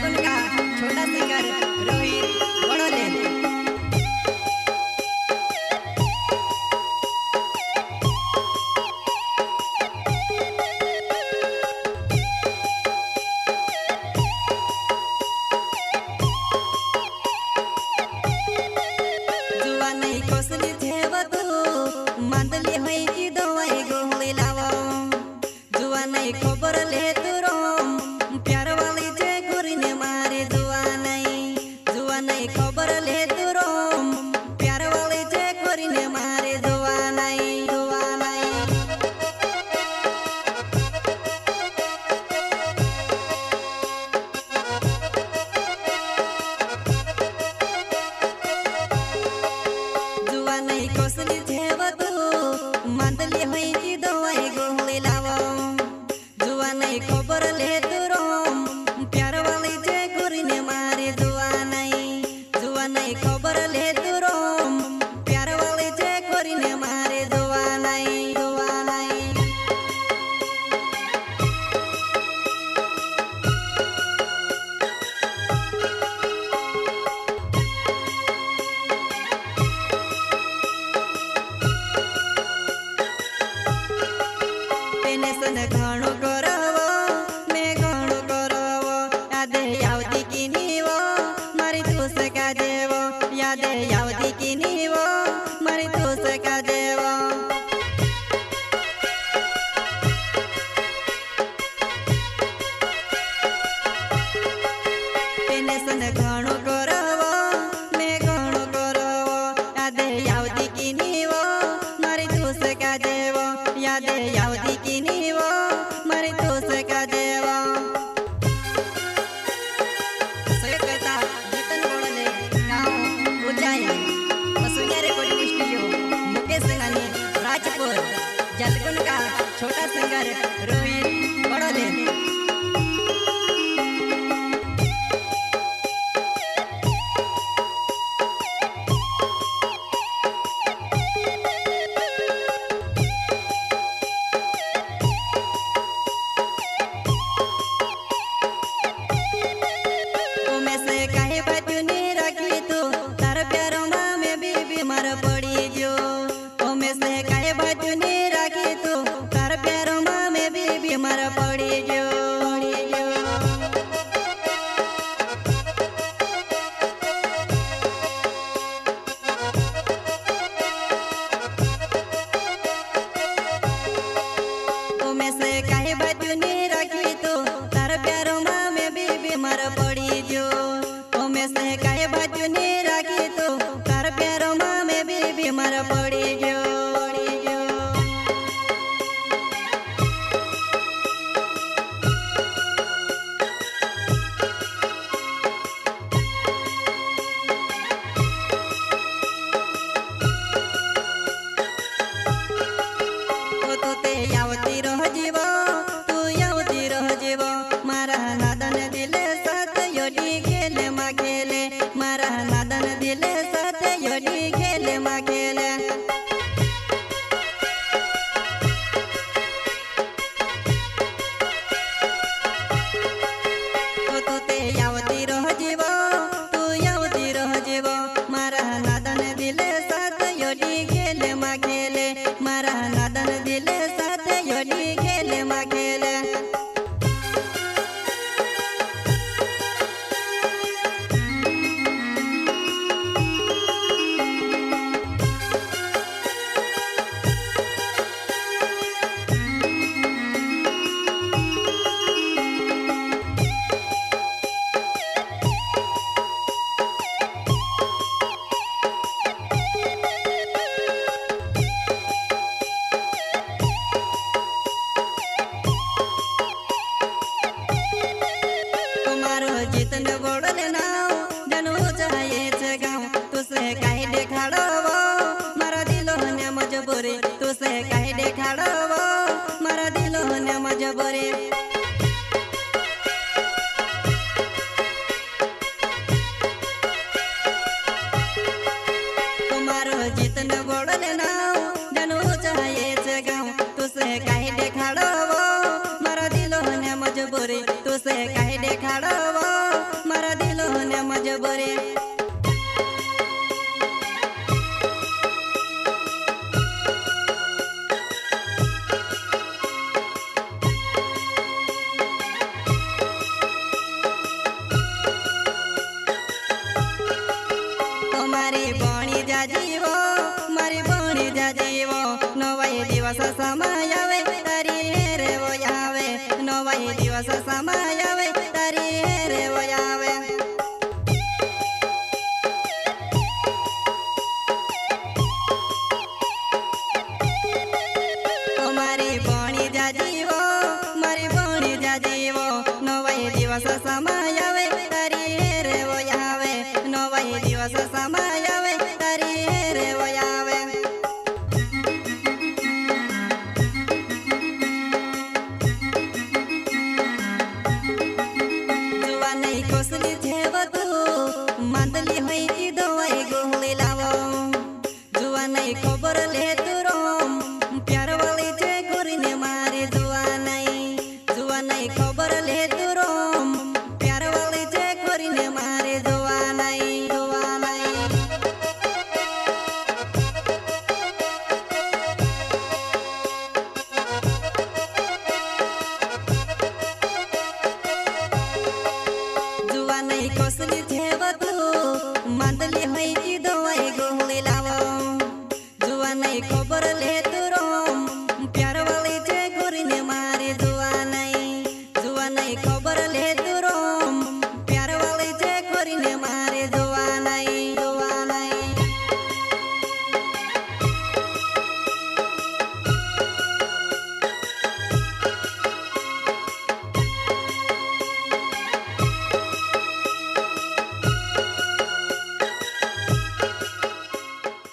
जलकुन का छोटा सिंगर रोहित बड़ोले। जुआ नहीं कोसली थेव तू मांदली होई की दवाई गोली लावो। जुआ नहीं खबर ले तू रोम प्यार वाली जे गोरी ने मारे। जुआ नहीं खबर ले तू रोम प्यार वाली जे गोरी ने मारे। जुआ नहीं जुआ नहीं कोसली थेव तू मांदली होई की दवाई गोली लावो। जुआ नहीं खबर ले तू रोम प्यार वाली जे गोरी ने मारे। जुआ नहीं खबर ले तू रोम प्यार वाली जे गोरी ने मारे। जुआ नहीं તેને સને ઘણો કરાવો મેં ઘણો કરાવો યાદે આવતી કી નીવો મારી તું સકા દેવો। યાદે આવતી કી નીવો મારી તું સકા દેવો। તેને સને ઘણો કરાવો મેં ઘણો કરાવો યાદે આવતી કી નીવો મારી તું સકા દેવો। યાદે આવતી કી નીવો મારી તું સકા દેવો। सहकर्ता जीतन बोड़ले गाँव उज्जैन वसुंधरा रिकॉर्डिंग स्टूडियो मुकेश सिंघानी राजपुर जलकुन का छोटा सिंगर रोहित बड़ोले। में से काहे बाजू ने रखी तू तार प्यारों में भी बीमार पड़ी जो। ओ में से काहे बाजू ने रखी तू तार प्यारों में भी बीमार पड़ी जो। ओ में से काहे बाजू ने रखी तू तार प्यारों में भी बीमार पड़ी जो। ओ में से काहे बाजू ने रखी तू तार प्यारों में भी बीमार पड़ी जो। ओ तू ते आवती रह जीवो तू आवती रह जीवो मारा नादन दिले साथ योडी खेले मा खेले। मारा नादन दिले साथ योडी खेले मा खेले। ओ तू ते आवती रह जीवो तू आवती रह जीवो मारा नादन दिले साथ योडी खेले मा खेले। मारा नादन दिले साथ योडी खेले मा खेले। मारे बणी